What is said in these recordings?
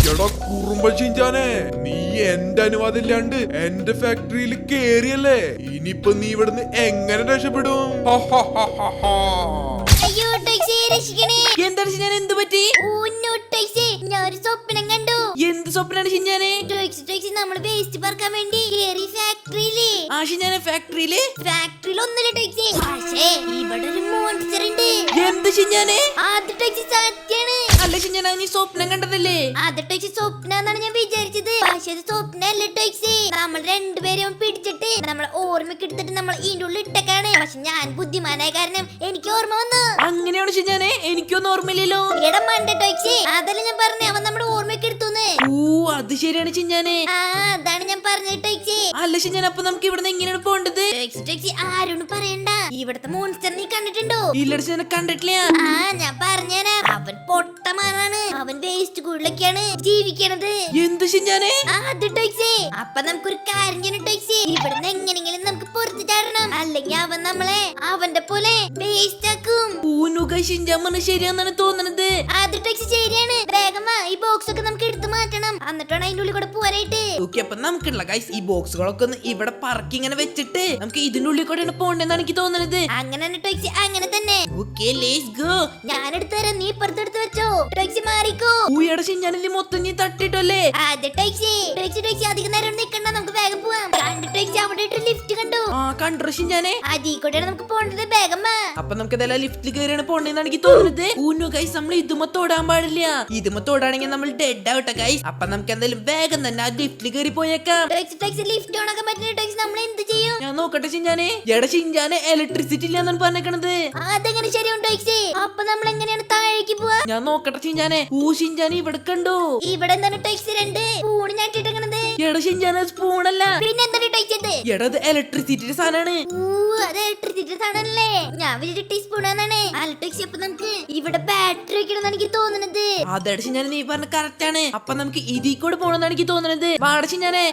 എടാ കുറുമ്പ ഷിൻചാനെ, നീ എന്റെ അനുവാദം ഇല്ലാണ്ട് എന്റെ ഫാക്ടറിയിൽ കേറിയല്ലേ. ഇനിയിപ്പൊ നീ ഇവിടുന്ന് എങ്ങനെ രക്ഷപ്പെടും? അയ്യോ ടാക്സി രക്ഷിക്കണേ. എന്താണ് ഷിൻചാനെ, എന്ത് പറ്റി? ടാക്സി ഞാൻ ഒരു സ്വപ്നം കണ്ടു. എന്ത് സ്വപ്നാണ് ഷിൻചാനെ? ടാക്സി നമ്മൾ വേസ്റ്റ് പറക്കാൻ വേണ്ടി കേറി ഫാക്ടറിയില്. ആ ഷിൻചാനെ, ഫാക്ടറിയിൽ ഒന്നുമില്ല ടാക്സി, പക്ഷേ ഇവിടെ ഒരു മോൺസ്റ്റർ ഉണ്ട്. എന്ത് ഷിൻചാനെ? അത് ടാക്സി സത്യാണ്. അല്ല ഷിൻചാനെ, നീ സ്വപ്നം കണ്ടതല്ലേ? അത് ടാക്സി സ്വപ്നാന്നാണ് ഞാൻ വിചാരിച്ചത്, പക്ഷേ അത് സ്വപ്നല്ല ടാക്സി. നമ്മൾ രണ്ടുപേരും പിടിച്ചിട്ട് നമ്മൾ ഓർമ്മയ്ക്ക് എടുത്തിട്ട് നമ്മൾ ഇതിന്റെ ഉള്ളിൽ ഇട്ടക്കാണ്. പക്ഷെ ഞാൻ ബുദ്ധിമാനായ കാരണം എനിക്ക് ഓർമ്മ വന്നു. അങ്ങനെയാണ് ഷിൻചാനെ, എനിക്കൊന്നും ഓർമ്മയില്ലല്ലോ. എടാ മണ്ട ടാക്സി, അതല്ല ഞാൻ പറഞ്ഞേ, അവൻ നമ്മുടെ ഓർമ്മയ്ക്ക് എടുത്തുന്ന്. ഓ അത് ശരിയാണ് ഷിൻചാനെ. അതാണ് ഞാൻ പറഞ്ഞത് ടാക്സി. അല്ല ഷിൻചാനെ, അപ്പൊ നമുക്ക് ഇവിടുന്ന് എങ്ങനെയാണ് പോണ്ടത്? ടാക്സി ആരോടും പറയണ്ട. ഇവിടത്തെ മോൺസ്റ്റർ നീ കണ്ടിട്ടുണ്ടോ? ഇല്ല ഷിൻചാനെ, കണ്ടിട്ടില്ല. ഞാൻ പറഞ്ഞേരാ, അവൻ പൊട്ടമാനാണ്. അവൻ വേസ്റ്റ് കൂടിലൊക്കെയാണ് ജീവിക്കണത്. എന്ത് ഷിൻചാനെ? അത് ടാക്സി. അപ്പൊ നമുക്കൊരു കാര്യം ചെയ്യണം ടാക്സി, ഇവിടുന്ന് എങ്ങനെങ്കിലും നമുക്ക് പുറത്തു ചാടണം, അല്ലെങ്കിൽ അവൻ നമ്മളെ അവന്റെ പോലെ വേസ്റ്റ് ആക്കും. ഷിൻചാൻ ശരിയാന്നാണ് തോന്നുന്നത്. അത് ടാക്സി ശരിയാണ്. വേഗം വാ, ഈ ബോക്സ് ഒക്കെ നമുക്ക് എടുത്തു മാറ്റണം, എന്നിട്ടാണ് അതിന്റെ ഉള്ളിൽ കൂടെ പോരായിട്ട്. ഓക്കെ, അപ്പൊ നമുക്കുള്ള ഗൈസ് ഈ ബോക്സുകളൊക്കെ ഒന്ന് ഇവിടെ പറക്കി ഇങ്ങനെ വെച്ചിട്ട് നമുക്ക് ഇതിന്റെ ഉള്ളിൽ കൂടെയാണ് പോണ്ടെന്നാണ് എനിക്ക് തോന്നുന്നത്. അങ്ങനെ തന്നെ ടാക്സി, അങ്ങനെ തന്നെ. Okay, let's go. ഞാൻ എടുത്തു തരാം, നീ ഇപ്പുറത്തെടുത്ത് വെച്ചോ. ടാക്സി മാറിക്കോ. ഊയടെ ഷിൻചാനിൽ മൊത്തം നീ തട്ടിട്ടല്ലേ? അത് ടാക്സി അധികം നേരം നിക്കണ്ട, നമുക്ക് വേഗം പോവാം. കണ്ടു ടാക്സി, അവിടെ ഒരു ലിഫ്റ്റ് കണ്ടു. കണ്ടോ ഷിൻചാനെ? അതീ കൂടെയാണ് നമുക്ക് പോണ്ടത്, വേഗം വാ. അപ്പൊ നമുക്ക് ഇതെല്ലാം ലിഫ്റ്റിൽ കയറിയാണ് പോണ്ടെന്നാണ് എനിക്ക് തോന്നുന്നത്. ഊന്നു ഗൈസ്, നമ്മൾ ഇതുമ തൊടാൻ പാടില്ല. ഇതുമ തൊടാണെങ്കിൽ നമ്മൾ ഡെഡ് ആവട്ടെ ഗൈസ്. അപ്പൊ നമുക്ക് എന്തായാലും വേഗം തന്നെ ആ ലിഫ്റ്റിൽ കയറി പോയേക്കാം. ടാക്സി ലിഫ്റ്റ് ഓൺ ആക്കാൻ പറ്റില്ല ടാക്സി, നമ്മൾ എന്ത് ചെയ്യും? ഞാൻ നോക്കട്ടെ ഷിൻചാനെ. എടാ ഷിൻചാനെ, ഇലക്ട്രിസിറ്റി ഇല്ലാന്നാണ് പറഞ്ഞേക്കണത്. അതെങ്ങനെ ശരിയുണ്ട് ടാക്സി? അപ്പൊ നമ്മൾ എങ്ങനെയാണ് താഴേക്ക് പോവാ? ഞാൻ നോക്കട്ടെ ഷിൻചാനെ. ഷിൻചാനെ ഇവിടെ കണ്ടോ? ഇവിടെ എന്താണ് ടാക്സി രണ്ട് സ്പൂൺ ഞാട്ടിട്ടേക്കണത്? എടാ ഷിൻചാനെ, സ്പൂണല്ല. പിന്നെ എന്താണ് ടാക്സി ഇത്? എടാ ഇത് ഇലക്ട്രിസിറ്റിയുടെ സാധനമാണ്. അത് ഇലക്ട്രിസിറ്റി സാധനല്ലേ? ഞാൻ വിചാരിച്ച ടീസ്പൂൺ ആണേ. അല്ല ടാക്സി, അപ്പൊ നമുക്ക് ഇവിടെ ബാറ്ററി വെക്കണമെന്നാണ് എനിക്ക് തോന്നുന്നത്. അതെ ഷിൻചാനെ, നീ പറഞ്ഞ കറക്റ്റ് ആണ്. അപ്പൊ നമുക്ക് ഇതിൽ കൂടെ പോണെന്നാണ് എനിക്ക് തോന്നുന്നത്. വാട ഷിൻചാനെ,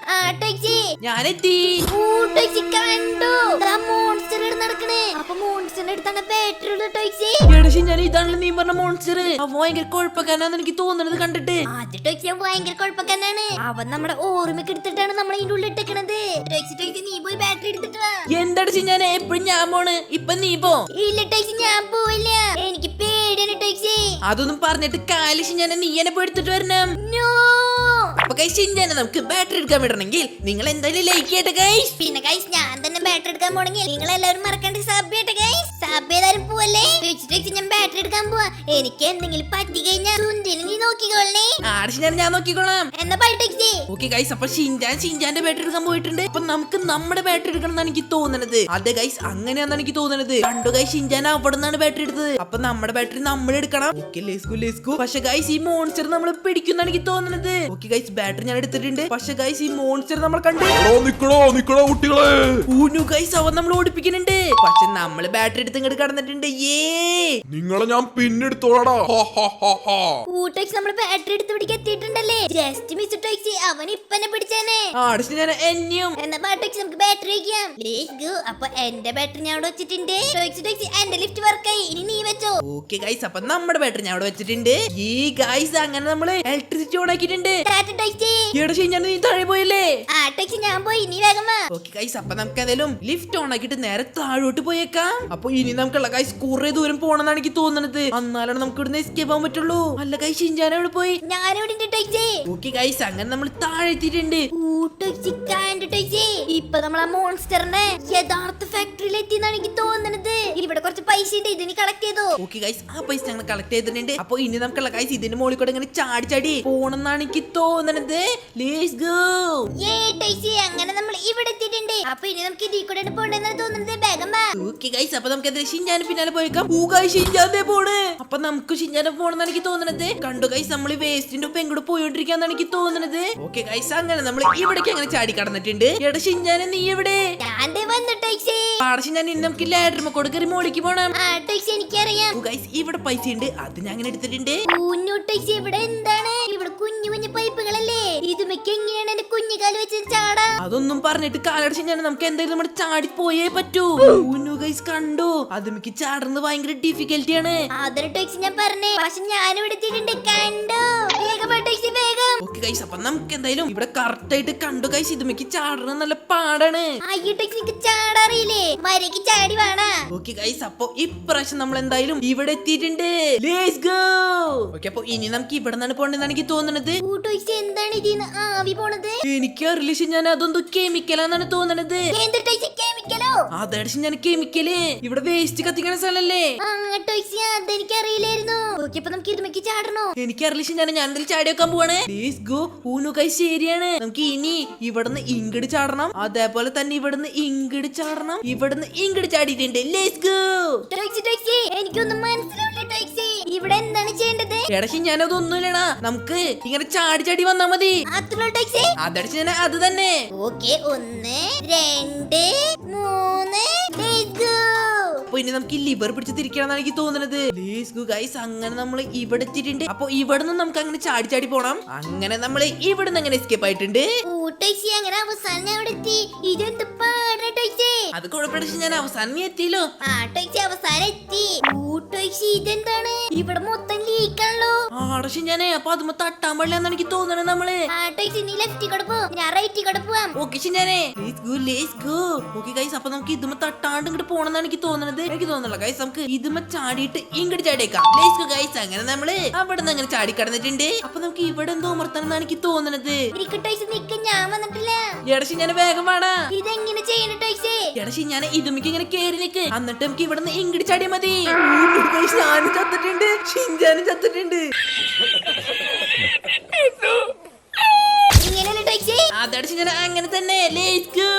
ടാക്സി ഞാനെത്തി. ടാക്സി കണ്ടു, മോൺസ്റ്റർ നടക്കണേ. അപ്പൊ മോൺസ്റ്ററിന്റെ അടുത്താണ് ബാറ്ററി ഉള്ളത് ടാക്സി. എടാ ഷിൻചാനെ, ഇതാണല്ലോ നീ പറഞ്ഞ മോൺസ്റ്റർ. അവൻ ഭയങ്കര കുഴപ്പക്കാരനാന്ന് എനിക്ക് തോന്നുന്നത് കണ്ടിട്ട്. അത് ടാക്സി ഭയങ്കര കുഴപ്പക്കാരനാണ്. അവൻ നമ്മുടെ ഓർമ്മയ്ക്ക് എടുത്തിട്ടാണ് നമ്മൾ ഇതിന്റെ ഉള്ളിൽ ഇട്ടേക്കണത്. ടാക്സി നീ പോയി ബാറ്ററി എടുത്തിട്ട് വാ. എന്താണ് ഷിൻചാനെ, എപ്പോഴും ഞാൻ പോണ്, ഇപ്പൊ നീ പോ. ഇല്ല ടാക്സി, ഞാൻ പോവില്ല, എനിക്ക് പേടിയാണ് ടാക്സി. അതൊന്നും പറഞ്ഞിട്ട് കാല് ഷിൻചാനെ, നീ എന്നെ പോയി എടുത്തിട്ട് വരണം. അപ്പൊ ഗൈസ്, ഷിൻചാനെ നമുക്ക് ബാറ്ററി എടുക്കാൻ വിടണമെങ്കിൽ നിങ്ങൾ എന്തായാലും ലൈക്ക് ചെയ്യട്ടെ ഗൈസ്. പിന്നെ ഗൈസ്, ഞാൻ തന്നെ ബാറ്ററി എടുക്കാൻ പോണെങ്കിൽ നിങ്ങൾ എല്ലാവരും മറക്കാണ്ട് സബ് ചെയ്യട്ടെ ഗൈസ്. സബ് ചെയ്താലും പോവല്ലേ? ഞാൻ ബാറ്ററി എടുക്കാൻ പോവാ. എനിക്ക് എന്തെങ്കിലും പറ്റി കഴിഞ്ഞാൽ നീ നോക്കിക്കോളേ. ഞാൻ നോക്കിക്കോളാം. എന്നാ ബൈ ടാക്സി. ഓക്കെ ഗൈസ്, അപ്പൊ ഷിൻചാന്റെ ബാറ്ററി എടുക്കാൻ പോയിട്ടുണ്ട്. അപ്പൊ നമുക്ക് നമ്മുടെ ബാറ്ററി എടുക്കണം എന്നാണ് എനിക്ക് തോന്നുന്നത്. അതെ ഗൈസ്, അങ്ങനെയാണെന്ന് എനിക്ക് തോന്നുന്നത്. കണ്ടു ഗൈസ്, ഷിൻചാൻ അവിടെ നിന്നാണ് ബാറ്ററി എടുത്തത്. അപ്പൊ നമ്മുടെ ബാറ്ററി നമ്മൾ എടുക്കണം. Okay, let's go. പക്ഷെ ഗൈസ്, ഈ മോൺസ്റ്റർ നമ്മൾ പിടിക്കുന്നാണ് എനിക്ക് തോന്നുന്നത്. ഓക്കെ ഗൈസ്, ബാറ്ററി ഞാൻ എടുത്തിട്ടുണ്ട്. പക്ഷെ ഗൈസ്, ഈ മോൺസ്റ്റർ നമ്മൾ കണ്ടു. നിക്കണോ കുട്ടികളെ. ഗൈസ്, അവൻ നമ്മൾ ഓടിപ്പിക്കുന്നുണ്ട്. പക്ഷെ നമ്മൾ ബാറ്ററി എടുത്ത് ഇങ്ങോട്ട് കടന്നിട്ടുണ്ട്. നിങ്ങളെ ഞാൻ പിന്നെടുത്തോളാടാ. നമ്മൾ ബാറ്ററി എടുത്ത് പിടിക്കാൻ എത്തിയിട്ടുണ്ടല്ലേ? ജസ്റ്റ് മിസ് ടാക്സി, അവൻ ഇപ്പനെ പിടിച്ചേനെ. എന്നാ ടാക്സി, നമുക്ക് ബാറ്ററി വയ്ക്കാം. Let's go. അപ്പൊ എന്റെ ബാറ്ററി ഞാൻ അവിടെ വെച്ചിട്ടുണ്ട്. ടാക്സി എന്റെ ലിഫ്റ്റ് വർക്കായി, ഇനി നീ വെച്ചോ. ഓക്കെ ഗൈസ്, അപ്പൊ നമ്മുടെ ബാറ്ററി ഞാൻ അവിടെ വെച്ചിട്ടുണ്ട്. ഈ ഗൈസ്, അങ്ങനെ നമ്മള് ഇലക്ട്രിസിറ്റി ഓൺ ആക്കിയിട്ടുണ്ട്. നീ താഴെ പോയല്ലേ? ടാക്സി ഞാൻ പോയി, നീ വേഗം വാ. ഓക്കെ ഗൈസ്, അപ്പൊ നമുക്ക് ഏതായാലും ലിഫ്റ്റ് ഓൺ ആക്കിയിട്ട് നേരെ താഴോട്ട് പോയേക്കാം. അപ്പൊ ഇനി നമുക്കുള്ള ഗൈസ് കുറെ ദൂരം പോണെന്നാണ് എനിക്ക് തോന്നുന്നത്. എന്നാലാണ് നമുക്ക് ഇവിടുന്ന് എസ്കേപ്പ് ആവാൻ പറ്റുള്ളൂ. അല്ല ഗൈസ്, ഷിൻചാൻ എവിടെ പോയി? ഓക്കെ ഗൈസ്, അങ്ങനെ നമ്മൾ താഴെ എത്തിയിട്ടുണ്ട്. ഇപ്പൊ നമ്മൾ ആ മോൺസ്റ്ററിന്റെ യഥാർത്ഥ ഫാക്ടറിയിൽ എത്തിയെന്നാണ് എനിക്ക് തോന്നുന്നത്. ഇവിടെ കുറച്ച് പൈസ ഉണ്ട്, ഇതിന് കളക്ട് ചെയ്തോ. ഓക്കെ ഗൈസ്, ആ പൈസ ഞങ്ങൾ കളക്ട് ചെയ്തിട്ടുണ്ട്. അപ്പൊ ഇനി നമുക്കുള്ള ഗൈസ് ഇതിന്റെ മുകളിൽ കൂടെ ഇങ്ങനെ ചാടി പോണെന്നാണ് എനിക്ക് തോന്നുന്നത്. Let's go. അങ്ങനെ നമ്മൾ ഇവിടെ എത്തിയിട്ടുണ്ട്. അപ്പൊ ഇനി നമുക്ക് ഇതിൽ കൂടെ പോണ്ടെന്നാണ് തോന്നുന്നത്. വേഗം വാ. ഓക്കെ ഗൈസ്, അപ്പൊ നമുക്ക് ഷിൻചാന് പിന്നാലെ പോയേക്കാം. ഷിൻചാന്റെ പോണ്. അപ്പൊ നമുക്ക് ഷിൻചാന്റെ പോണെന്നാണ് എനിക്ക് തോന്നുന്നത്. കണ്ടു ഗൈസ്, നമ്മൾ വേസ്റ്റിന്റെ ഒപ്പം എങ്ങോട്ട് പോയോണ്ടിരിക്കാന്നാണ് എനിക്ക് തോന്നുന്നത്. ഓക്കെ ഗൈസ്, അങ്ങനെ നമ്മൾ ഇവിടേക്ക് അങ്ങനെ ചാടി കടന്നിട്ടുണ്ട്. എടാ ഷിൻചാനെ, നീ എവിടെ? ഷിൻചാൻ, ഇന്ന് നമുക്ക് ലാഡർ കോട് കയറി മോളിക്ക് പോണം. എനിക്കറിയാം. ഇവിടെ പൈസ ഉണ്ട്, അത് ഞാൻ അങ്ങനെ എടുത്തിട്ടുണ്ട്. ഇവിടെ എന്താണ്? ഇവിടെ കുഞ്ഞു കുഞ്ഞു പൈപ്പുകളല്ലേ? ഇതുമൊക്കെ എങ്ങനെയാണ് എന്റെ കുഞ്ഞുകാല് വെച്ച് ചാടാ? അതൊന്നും പറഞ്ഞിട്ട് കാലടിച്ചാൽ നമുക്ക് എന്തായാലും നമ്മുടെ ചാടി പോയേ പറ്റൂ. ഗൈസ്, കണ്ടോ, അത് മിക്ക ചാടുന്നത് ഭയങ്കര ഡിഫിക്കൽട്ടിയാണ്. അതൊരു ടാക്സി ഞാൻ പറഞ്ഞേ, പക്ഷെ ഞാൻ ഇവിടെ എത്തിയിട്ടുണ്ട്. കണ്ടോ? വേഗം ടാക്സി, വേഗം. ഗൈസ് അപ്പൊ നമുക്ക് എന്തായാലും ഇവിടെ കറക്റ്റ് ആയിട്ട് കണ്ടു ഗൈസ് ഇതുമിക്ക് ചാടണ നല്ല പാടാണ്. അയ്യോ ടോക്സി നിനക്ക് ചാടാറിയില്ലേ? മരക്ക് ചാടി വേണാ. ഓക്കെ ഗൈസ് അപ്പൊ ഇപ്രാവശ്യം നമ്മൾ എന്തായാലും ഇവിടെ എത്തിയിട്ടുണ്ട്. Let's go. ഓക്കെ അപ്പൊ ഇനി നമുക്ക് ഇവിടെ നിന്നാണ് പോകേണ്ടതെന്ന് എനിക്ക് തോന്നുന്നത്. ടോക്സി എന്താണ് ഇതിന്ന് ആവി പോണത്? എനിക്ക് അറിയില്ല ഞാൻ അതൊന്നും കെമിക്കലാന്നാണ് തോന്നണത്. എന്ത് ടോക്സി കെമിക്കലോ? അതടിച്ച് ഞാൻ കെമിക്കല് ഇവിടെ വേസ്റ്റ് കത്തിക്കണ സ്ഥലല്ലേ. ടോക്സി അതെനിക്ക് അറിയില്ലായിരുന്നു. ഓക്കെ അപ്പൊ നമുക്ക് ഇതുമേക്ക് ചാടണോ? എനിക്കറിയില്ല ഞാൻ എന്തെങ്കിലും ചാടി വെക്കാൻ പോവാണ്. Let's go. ഊനു ഗൈസ് ശരിയാണ്. നമുക്ക് ഇനി ഇവിടുന്ന് ഇങ്ങട് ചാടണം, അതേപോലെ തന്നെ ഇവിടുന്ന് ഇങ്ങട് ചാടണം, ഇവിടുന്ന് ഇങ്ങട് ചാടിയിട്ടുണ്ട്. Let's go. ടോക്സി എനിക്കൊന്നും മനസ്സിലാവില്ല ടോക്സി. ഇവിടെ എന്താണ് ചെയ്യേണ്ടത്? എടശി ഞാനതൊന്നുമില്ലടാ, നമുക്ക് ഇങ്ങനെ ചാടി ചാടി വന്നാ മതി. അത്രേ ടോക്സി. അതടിച്ച് ഞാൻ അത് തന്നെ. Okay 1 2 3 let's go. അപ്പൊ ഇനി നമുക്ക് ഈ ലിവർ പിടിച്ച് തിരിക്കണമെന്നാണ് എനിക്ക് തോന്നുന്നത്. Let's go guys. അങ്ങനെ നമ്മൾ ഇവിടെ എത്തിയിട്ടുണ്ട്. അപ്പൊ ഇവിടെ നിന്ന് നമുക്ക് അങ്ങനെ ചാടി ചാടി പോണം. അങ്ങനെ നമ്മൾ ഇവിടെ നിന്ന് അങ്ങനെ എസ്കേപ്പ് ആയിട്ടുണ്ട്. ടോക്സി അങ്ങനെ അവസാനം ഞാൻ ഇവിടെ എത്തി. ഇതെന്ത് പാടാ ടോക്സി? അത് കുഴപ്പമില്ല, ഞാൻ അവസാനം എത്തിയല്ലോ. ടോക്സി അവസാനം എത്തി. ടോക്സി ഇതെന്താണ്? ഇവിടെ മൊത്തം ലീക്കാണല്ലോ. ആടശി ഞാനേ അപ്പൊ അതുമ്പോ തട്ടാൻ പാടില്ലെന്നാണ് എനിക്ക് തോന്നണത് നമ്മള്. ടോക്സി നീ ലെഫ്റ്റിൽ കൂടെ പോ, ഞാൻ റൈറ്റിൽ കൂടെ പോവാം. ഓക്കെ ഞാനേ ലെറ്റ്സ് ഗോ. ഓക്കെ ഗൈസ് അപ്പൊ നമുക്ക് ഇതുമ്മ തട്ടാണ്ട് ഇങ്ങോട്ട് പോണെന്നാണ് എനിക്ക് തോന്നുന്നത്. എനിക്ക് തോന്നുന്നില്ല ഗൈസ്, നമുക്ക് ഇതുമ്മ ചാടിയിട്ട് ഇങ്ങോട്ട് ചാടിയേക്കാം. Let's go guys. അങ്ങനെ നമ്മള് അവിടെ നിന്ന് അങ്ങനെ ചാടി കടന്നിട്ടുണ്ട്. അപ്പൊ നമുക്ക് ഇവിടെ എന്തോ അമർത്തണമെന്നാണ് എനിക്ക് തോന്നുന്നത്. ടോക്സി നിക്ക്, ഞാൻ വന്നിട്ടില്ല. എടശി ഞാൻ വേഗം വേടാ. ഇതെങ്ങനെ ചെയ്യണ ടോക്സി? എടശി ഞാൻ ഇതുമിക്ക് ഇങ്ങനെ കേറി നിക്ക്, എന്നിട്ട് നമുക്ക് ഇവിടെ നിന്ന് ഇങ്ങോട്ട് ചാടിയാ മതി. ഞാനും ചത്തിട്ടുണ്ട്, ഷിൻജാനും ചത്തിട്ടുണ്ട്. ഇങ്ങനെയല്ലേ ടോക്സി? അതടിച്ച് ഞാൻ അങ്ങനെ തന്നെ. Let's go.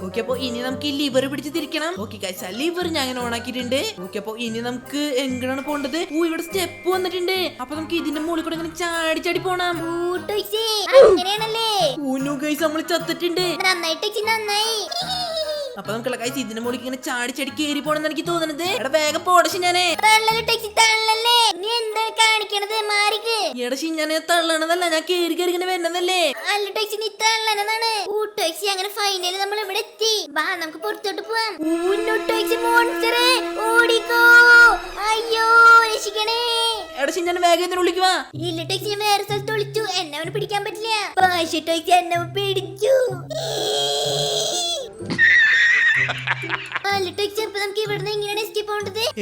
ഓക്കെ അപ്പൊ ഇനി നമുക്ക് ഈ ലിവർ പിടിച്ച് തിരിക്കണം. ഓക്കെ ഗൈസ് ലിവർ ഞാൻ അങ്ങനെ ഓൺ ആക്കിയിട്ടുണ്ട്. ഓക്കെ അപ്പൊ ഇനി നമുക്ക് എങ്ങനെയാണ് പോണ്ടത്? ഇവിടെ സ്റ്റെപ്പ് വന്നിട്ടുണ്ട്. അപ്പൊ നമുക്ക് ഇതിന്റെ മുകളിൽ കൂടെ ഇങ്ങനെ ചാടി ചാടി പോണം. ടോക്സി അങ്ങനെയാണല്ലേ? ഊനു ഗൈസ് നമ്മൾ ചത്തിട്ടുണ്ട്. നന്നായി ടോക്സി നന്നായി. അപ്പൊ നമുക്ക് ഗൈസ് ഇതിന്റെ മുകളിൽ ഇങ്ങനെ ചാടി ചാടി കേറി പോണെന്ന് എനിക്ക് തോന്നുന്നത്. എടാ വേഗം പോടശി ഞാനേ. തള്ളല്ലേ ടോക്സി തള്ളല്ലേ? നീ എന്താ കാണിക്കണത്? മാറിക്ക്. എടശി ഞാൻ തള്ളണതല്ല, ഞാൻ കേറി കേറി ഇങ്ങനെ വരുന്നതല്ലേ. അല്ല ടോക്സി നീ തള്ളണതാണ്. ടോക്സി അങ്ങനെ ഫൈനലി നമ്മൾ ഇവിടെ എത്തി. വാ നമുക്ക് പുറത്തോട്ട് പോവാം. ടോക്സി മോൺസ്റ്റർ ഓടിക്കോ. അയ്യോ രക്ഷിക്കണേ. എടശി ഞാൻ വേഗം ഇതിനെ വിളിക്കുവാ. ഇല്ല ടോക്സി ഞാൻ വേറെ സ്ഥലത്ത് വിളിച്ചു. എന്നെ അവന് പിടിക്കാൻ പറ്റില്ല. പക്ഷേ ടോക്സി എന്നെ അവൻ പിടിച്ചു.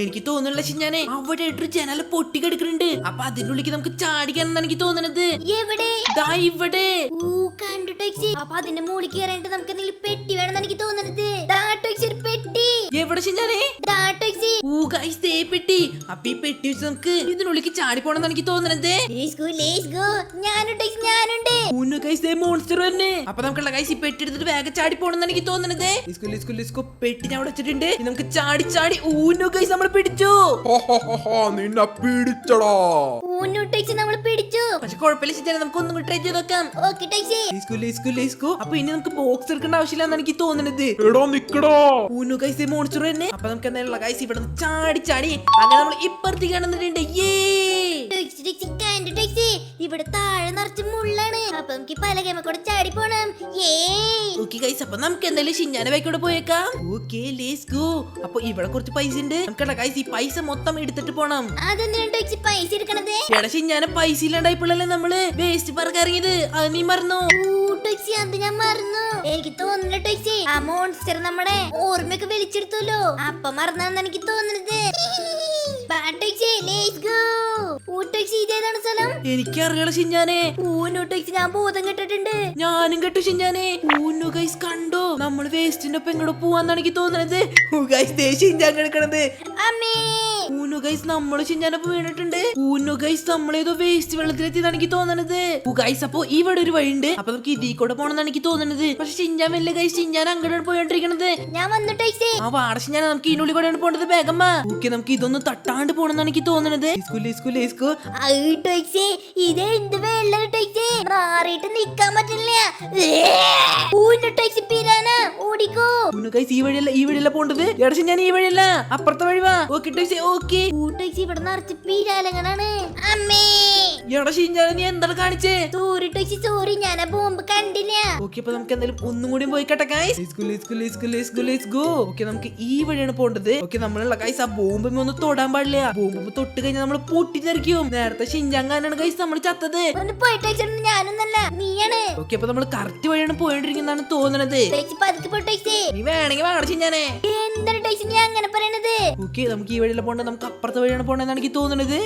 എനിക്ക് തോന്നുന്നില്ല ഞാനേ അവിടെ ഒരു ജനൽ പൊട്ടി കിടക്കുന്നുണ്ട്. അപ്പൊ അതിന്റെ ഉള്ളിൽ നമുക്ക് ചാടിക്കാണെന്നാണ് എനിക്ക് തോന്നുന്നത്. എവിടെ? ദാ ഇവിടെ. കണ്ടു ടോക്സി. അപ്പൊ അതിന്റെ മുകളിൽ കയറാനായിട്ട് നമുക്ക് എന്തെങ്കിലും പെട്ടി വേണമെന്ന് എനിക്ക് തോന്നുന്നത്. ഒരു പെട്ടി എവിടെ ഞാനേ പെട്ടി. അപ്പൊ ഈ പെട്ടി വെച്ച് നമുക്ക് ഇതിനുള്ളിൽ ചാടി പോണെന്നാണ് എനിക്ക് തോന്നുന്നത്. മോൺസ്റ്റർ തന്നെ. അപ്പൊ നമുക്കുള്ള ഗൈസ് ഈ പെട്ടി എടുത്തിട്ട് വേഗം ചാടി പോണെന്നാണ് എനിക്ക് തോന്നുന്നത്. പെട്ടി ഞാൻ അവിടെ വെച്ചിട്ടുണ്ട്. നമുക്ക് ചാടി ചാടി ഊന്നു ഗൈസ് നമ്മൾ പിടിച്ചു. നിന്നെ പിടിച്ചടാ. നമ്മൾ പിടിച്ചു. പക്ഷെ കുഴപ്പമില്ല, നമുക്ക് ഒന്നും കൂടി ട്രൈ ചെയ്ത് നോക്കാം. അപ്പൊ ഇനി നമുക്ക് ബോക്സ് എടുക്കേണ്ട ആവശ്യമില്ലെന്നാണ് എനിക്ക് തോന്നുന്നത്. എടാ നിക്കടാ. ഊന്നു ഗൈസ് മോൺസ്റ്റർ തന്നെ. അപ്പൊ നമുക്ക് എന്തായാലും ഗൈസ് ഇവിടെ ചാടി ചാടി അങ്ങനെ നമ്മൾ ഇപ്പുറത്തേക്ക് കടന്നിട്ടുണ്ട്. ഇവിടെ താഴെ നിറച്ച് മുള്ളാണ്. അപ്പൊ നമുക്ക് പല ഗെയിമ കൂടെ ചാടി പോണം. അപ്പൊ നമുക്ക് എന്തായാലും ഷിൻജാന്റെ ബാക്കിലൂടെ പോയേക്കാം. Okay let's go. അപ്പൊ ഇവിടെ കുറച്ച് പൈസ ഉണ്ട്. നമുക്ക് ഗൈസ് ഈ പൈസ മൊത്തം എടുത്തിട്ട് പോണം. അതെന്തിനാ പൈസ എടുക്കണത്? എടാ ഷിൻജാനെ പൈസ ഇല്ലാണ്ടായപ്പോഴല്ലേ നമ്മള് വേസ്റ്റ് പാർക്ക് ഇറങ്ങിയത്. അത് നീ മറന്നോ? അത് ഞാൻ മറന്നു. എനിക്ക് തോന്നുന്നു ടോക്സി ആ മോൺസ്റ്റർ നമ്മുടെ ഓർമ്മയൊക്കെ വലിച്ചെടുത്തല്ലോ. അപ്പൊ മറന്നാന്ന് എനിക്ക് തോന്നുന്നത്. എനിക്കറിയാം ഷിൻജാനെ. ഞാൻ ബോധം കെട്ടിട്ടുണ്ട്. ഞാനും കേട്ടു ഷിൻജാനെ. ഊന്നു ഗൈസ് കണ്ടോ, നമ്മള് വേസ്റ്റിന്റെ ഒപ്പം എങ്ങോട്ട് പോവാന്നാണ് എനിക്ക് തോന്നുന്നത്. ഷിൻജാൻ കിടക്കണത്. അമ്മേ ഊന്നു ഗൈസ് നമ്മള് ഷിൻജാനൊപ്പം വീണിട്ടുണ്ട്. ഊന്നു ഗൈസ് നമ്മളേതോ വേസ്റ്റ് വെള്ളത്തിലെത്തിയതാണ് എനിക്ക് തോന്നുന്നത്. ഗൈസ് അപ്പൊ ഇവിടെ ഒരു വഴിയുണ്ട്. അപ്പൊ നമുക്ക് ഇതിൽ കൂടെ പോണെന്നാണ് എനിക്ക് തോന്നുന്നത്. പക്ഷെ ഷിൻജാൻ വല്ല ഗൈസ് ഷിൻജാൻ അങ്ങോട്ടാണ് പോയോണ്ടിരിക്കണത്. ഞാൻ വന്നു ടോക്സി. ആ വാട ഷിൻജാൻ നമുക്ക് ഇതിനുള്ളിൽ കൂടെയാണ് പോണ്ടത്. വേഗം ഓക്കെ നമുക്ക് ഇതൊന്നും തട്ടാണ്ട് പോണെന്നാണ് എനിക്ക് തോന്നുന്നത്. ഇതെന്ത് വെള്ളം ടോക്സി? മാറിയിട്ട് നിക്കാൻ പറ്റില്ല. ഓടിക്കോ. ഈ വഴിയല്ല പോണ്ടത്. ഞാൻ ഈ വഴിയല്ല, അപ്പുറത്തെ വഴി വാ. ഓക്കെ ഇവിടെ നിറച്ച് പീരാലങ്ങളാണ്. അമ്മേ നീ എന്താണ് കാണിച്ചേ? സോറി ഞാൻ ആ ബോംബ് കണ്ടില്ല. ഓക്കെ അപ്പൊ നമുക്ക് എന്തായാലും ഒന്നും കൂടി പോയി കേട്ടെ ഗൈസ്. ഓക്കെ നമുക്ക് ഈ വഴിയാണ് പോണ്ടത്. ഓക്കെ നമ്മളുള്ള ഗൈസ് ആ ബോംബ് ഒന്ന് തൊടാൻ പാടില്ല. ബോംബ് തൊട്ട് കഴിഞ്ഞാൽ നമ്മൾ പൊട്ടിത്തെറിക്കും. നേരത്തെ ഷിൻജാങ്ങാനാണ് ഗൈസ് നമ്മൾ ചത്തത്. ഒന്ന് പോയിട്ട് ഞാനൊന്നല്ല. നീയാണ്. ഓക്കെ, അപ്പൊ നമ്മള് കറക്റ്റ് വഴിയാണ് പോയോണ്ടിരിക്കുന്നതാണ് തോന്നുന്നത്. ടോയ്സ് പതുക്കെ പോ ടോയ്സ്. നീ വേണമെങ്കിൽ വാങ്ങണം ചിഞ്ചാനെ. എന്താണ് ടോയ്സ് നീ അങ്ങനെ പറയണത്? ഓക്കെ, നമുക്ക് ഈ വഴിയിലെ പോകേണ്ടത്, നമുക്ക് അപ്പുറത്തെ വഴിയാണ് പോകേണ്ടതെന്ന് എനിക്ക് തോന്നുന്നത്.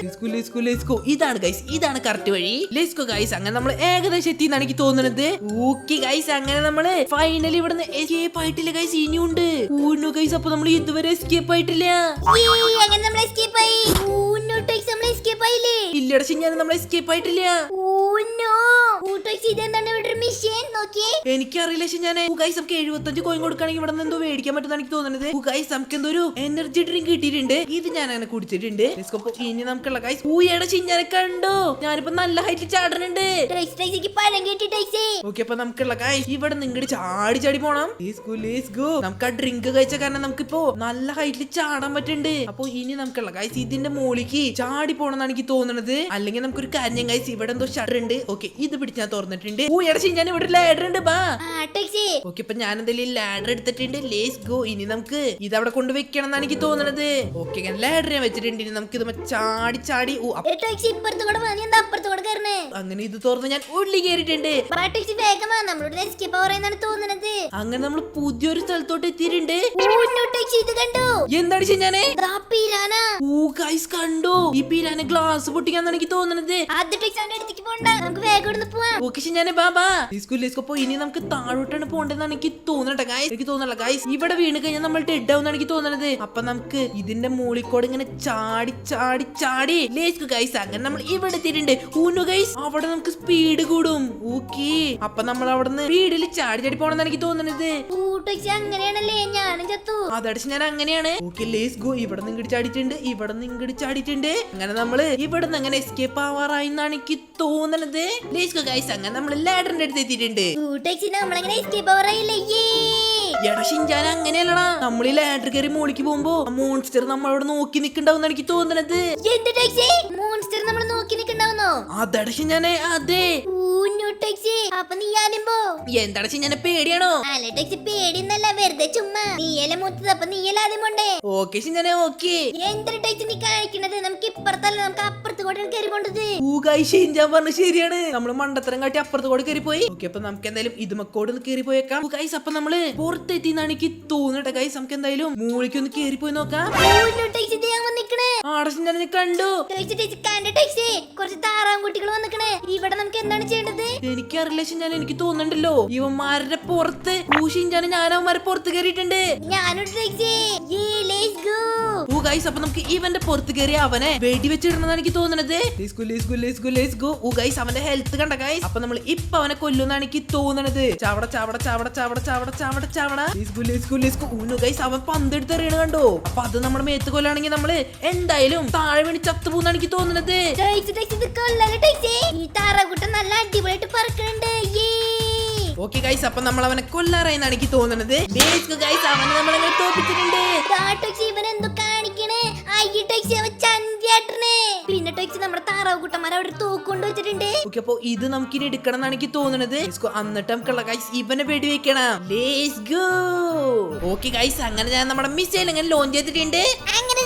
ഇതാണ് ഗൈസ്, ഇതാണ് കറക്റ്റ് വഴി. Let's go guys. അങ്ങനെ നമ്മൾ ഏകദേശം എത്തി എന്നാണ് എനിക്ക് തോന്നുന്നത്. ഓക്കെ ഗൈസ്, അങ്ങനെ നമ്മള് ഫൈനലി ഇവിടുന്ന് എസ്കേപ്പ് ആയിട്ടില്ല ഗൈസ്, ഇനിയുണ്ട്. ഗൈസ്, അപ്പൊ നമ്മൾ ഇതുവരെ എസ്കേപ്പ് ആയിട്ടില്ല. അങ്ങനെ നമ്മൾ എസ്കേപ്പ് ആയി. ടോയ്സ് നമ്മൾ എസ്കേപ്പ് ആയില്ലേ? ഇല്ലട ചിഞ്ചാനെ, നമ്മൾ എസ്കേപ്പ് ആയിട്ടില്ല. എനിക്കറിയില്ല ചിഞ്ചാനെ. ഗൈസ്, നമുക്ക് 75 കോയിൻ കൊടുക്കുകയാണെങ്കിൽ ഇവിടെ നിന്ന് എന്തോ മേടിക്കാൻ പറ്റുന്ന എനിക്ക് തോന്നുന്നത്. ഗൈസ്, നമുക്ക് എന്തോ ഒരു എനർജി ഡ്രിങ്ക് കിട്ടിയിട്ടുണ്ട്. ഇത് ഞാൻ അങ്ങനെ കുടിച്ചിട്ടുണ്ട്. ഇനി നമുക്കുള്ള ഗൈസ്, ഊയയുടെ ചിഞ്ചാനെ കണ്ടോ, ഞാനിപ്പോ നല്ല ഹൈറ്റിൽ ചാടുന്നുണ്ട്. ഓക്കെ, അപ്പൊ നമുക്കുള്ള ഗൈസ് ഇവിടെ നിങ്ങട് ചാടി ചാടി പോണം. നമുക്ക് ആ ഡ്രിങ്ക് കഴിച്ച കാരണം നമുക്കിപ്പോ നല്ല ഹൈറ്റിൽ ചാടാൻ പറ്റുന്നുണ്ട്. അപ്പൊ ഇനി നമുക്കുള്ള ഗൈസ് ഇതിന്റെ മുകളിലേക്ക് ചാടി പോണെന്നാണ് എനിക്ക് തോന്നുന്നത്. അല്ലെങ്കിൽ നമുക്കൊരു കാര്യം ഗൈസ്, ഇവിടെ എന്തോ ഷട്ടർ ഉണ്ട്. ഓക്കെ, ഇത് പിടിച്ച് ഞാൻ തുറന്നിട്ടുണ്ട്. ഊയയുടെ ചിഞ്ചാനെ ഇവിടെ ലാഡർ ഉണ്ട്. ബാ. ഓക്കെ, ഇപ്പൊ ഞാൻ എന്തെങ്കിലും ലാഡർ എടുത്തിട്ടുണ്ട്. Let's go. ഇനി നമുക്ക് ഇത് അവിടെ കൊണ്ട് വെക്കണം എന്നാണ് എനിക്ക് തോന്നുന്നത്. ഓക്കെ, ഞാൻ ലാഡർ വെച്ചിട്ടുണ്ട്. ഇനി നമുക്ക് ഇത് ചാടി ചാടി അങ്ങനെ ഇത് തുറന്ന് ഞാൻ ഉള്ളി കയറിയിട്ടുണ്ട്. അങ്ങനെ നമ്മൾ പുതിയൊരു സ്ഥലത്തോട്ട് എത്തിയിട്ടുണ്ട്. എന്താണ് ചിഞ്ചാനെ? ഗൈസ് കണ്ടോ, ഈ പീരാനെ ഗ്ലാസ് പൊട്ടിക്കാന്നാണ് എനിക്ക് തോന്നുന്നത്. ഓക്കെ ചിഞ്ചാനെ, ബാബാ. ഇനി നമുക്ക് താഴോട്ടാണ് പോകേണ്ടതെന്നാണ് എനിക്ക് തോന്നട്ടെ ഗൈസ്. എനിക്ക് തോന്നല്ല ഗൈസ്, ഇവിടെ വീണ് കഴിഞ്ഞാൽ നമ്മൾ ഡെഡ് ആവുന്നാണ് എനിക്ക് തോന്നുന്നത്. അപ്പൊ നമുക്ക് ഇതിന്റെ മുകളിൽ ഇങ്ങനെ ചാടി ചാടി ചാടി ലേസ്കു ഗൈസ്. അങ്ങനെ നമ്മൾ ഇവിടെ എത്തിയിട്ടുണ്ട്. ഗൈസ്, അവിടെ നമുക്ക് സ്പീഡ് കൂടും. ഓക്കെ, അപ്പൊ നമ്മൾ അവിടെ നിന്ന് സ്പീഡിൽ ചാടി ചാടി പോണെന്നാണ് എനിക്ക് തോന്നുന്നത്. അങ്ങനെയാണല്ലേ, ഞാനും ചത്തു. അതടിച്ച് ഞാൻ അങ്ങനെയാണ്. Okay, let's go. ഇവിടെ നിന്ന് ഇങ്ങോട്ട് ചാടിയിട്ടുണ്ട്, ഇവിടെ നിന്ന് ഇങ്ങോട്ട് ചാടിയിട്ടുണ്ട്. അങ്ങനെ നമ്മള് ഇവിടെ നിന്ന് അങ്ങനെ എസ്കേപ്പ് ആവാറായി എന്നാണ് എനിക്ക് തോന്നുന്നത്. Let's go guys. അങ്ങനെ നമ്മൾ ലാഡറിന്റെ അടുത്ത് എത്തിയിട്ടുണ്ട്. എടാ ഷിൻജാൻ, അങ്ങനെയല്ലടാ, നമ്മൾ ഈ ലാഡർ കയറി മോളിക്ക് പോകുമ്പോ മോൺസ്റ്റർ നമ്മളവിടെ നോക്കി നിൽക്കണ്ടാവും എനിക്ക് തോന്നുന്നത്. അതെടാ ഷിൻജാനെ, അതെ. അപ്പൊ നീ ആലുമ്പോ എന്താണ് ഷിൻജാനെ, പേടിയാണോ? പേടിന്നല്ല, വെറുതെ ചുമ്മാ. നീയല്ലേ മൂത്തത്, അപ്പൊ നീയല്ലേ ആദ്യം പോണ്ടേ. ഓക്കെ ഷിൻജാനെ, ഓക്കെ. എന്തൊരു ടൈച്ച് നീ കാണിക്കണത്? നമുക്ക് ഇപ്പുറത്തല്ല, നമുക്ക് അപ്പുറത്ത് കൂടെ കയറി പോണ്ടത്. ഷിൻജാൻ പറഞ്ഞു ശരിയാണ്, നമ്മള് മണ്ടത്തരം കാട്ടി അപ്പുറത്ത് കൂടെ കയറി പോയി. ഓക്കെ, അപ്പൊ നമുക്ക് എന്തായാലും ഇതുമക്കോട് കയറി പോയേക്കാം ഗൈസ്. അപ്പൊ നമ്മള് പുറത്തെത്തിന്നാണ് എനിക്ക് തോന്നട്ടെ ഗൈസ്. നമുക്ക് എന്തായാലും മൂളിക്ക് ഒന്ന് കയറി പോയി നോക്കാം. ആടെ കണ്ടു. കുറച്ച് താറാൻകുട്ടികൾ വന്നിക്കണേ. ഇവിടെ നമുക്ക് എന്താണ് ചെയ്യേണ്ടത്? എനിക്കറിയില്ല ഷിൻജാൻ, എനിക്ക് തോന്നുന്നുണ്ടല്ലോ ഇവന്മാരുടെ പുറത്ത് ഷിൻജാൻ ഞാൻ അവന്മാരെ പുറത്ത് കയറിയിട്ടുണ്ട്. ഗൈസ്, അപ്പൊ നമുക്ക് ഇവന്റെ പുറത്ത് കയറി അവനെ വെടി വെച്ചിടണമെന്നാണ് എനിക്ക് തോന്നുന്നത്. ഗൈസ്, അവന്റെ ഹെൽത്ത് കണ്ട ഗൈസ്. അപ്പൊ നമ്മൾ ഇപ്പൊ അവനെ കൊല്ലുന്നാണ് എനിക്ക് തോന്നുന്നത്. ചവട ചവട ചവട ചവട ചവട ചവട ചവട. ഗൈസ്, അവൻ പന്തെടുത്തെറിയണ കണ്ടോ. അപ്പൊ അത് നമ്മുടെ മേത്ത് കൊല്ലാണെങ്കിൽ നമ്മള് എന്തായാലും താഴെ വേണ്ടി ചത്തുപോകുന്നാണ് എനിക്ക് തോന്നുന്നത്. നല്ല അടിപൊളിയായിട്ട് പറക്കുന്നുണ്ട്. ഓക്കെ ഗൈസ്, അപ്പൊ നമ്മൾ അവനെ കൊല്ലാറായെന്നാണ് എനിക്ക് തോന്നുന്നത്. ഗൈസ്, അവനെ നമ്മളങ്ങനെ തോപ്പിച്ചിട്ടുണ്ട്. പിന്നെ നമ്മുടെ താറാവ് കുട്ടന്മാർ അവിടെ തൂക്കൊണ്ട് വെച്ചിട്ടുണ്ട്. ഓക്കെ, അപ്പൊ ഇത് നമുക്കിനി എടുക്കണം എന്നാണ് എനിക്ക് തോന്നുന്നത്. എന്നിട്ട് നമുക്കുള്ള ഗൈസ് ഇവനെ വെടി വെക്കണം. Let's go. ഓക്കെ ഗൈസ്, അങ്ങനെ ഞാൻ നമ്മുടെ മിസൈൽ അങ്ങനെ ലോഞ്ച് ചെയ്തിട്ടുണ്ട്. അങ്ങനെ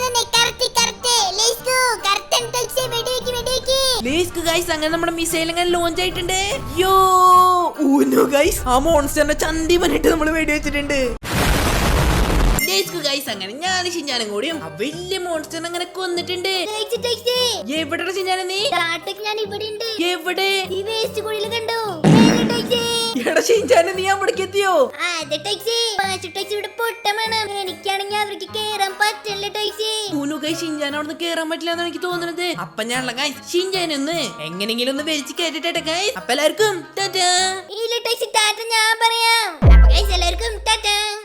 നമ്മുടെ മിസൈൽ അങ്ങനെ ലോഞ്ച് ആയിട്ടുണ്ട്. ഗൈസ്, ആ മോൺസ്റ്ററിന്റെ ചന്തി പണിട്ട് നമ്മൾ വെടി വെച്ചിട്ടുണ്ട്. അങ്ങനെ ഞാൻ ഷിൻജാനും കൂടിയും വലിയ മോൺസ്റ്റർ അങ്ങനെ കൊന്നിട്ടുണ്ട്. എവിടെ ഷിൻജാനെ നീ? എവിടെ? എടാ ഷിൻജാനെ, നീ അവിടേക്ക് എത്തിയോ? എനിക്കാണെങ്കിൽ അവർക്ക് കേറാൻ പറ്റില്ല. ഷിൻജാൻ അവിടെ കേറാൻ പറ്റില്ല എന്നാണ് എനിക്ക് തോന്നുന്നത്. അപ്പൊ ഞാനുള്ള ഗൈസ് ഷിൻജാനൊന്ന് എങ്ങനെങ്കിലും ഒന്ന് വലിച്ച് കയറ്റിട്ടെ ഗൈസ്. അപ്പൊ എല്ലാവർക്കും ടാറ്റാ. ഞാൻ പറയാം. എല്ലാവർക്കും ടാറ്റാ.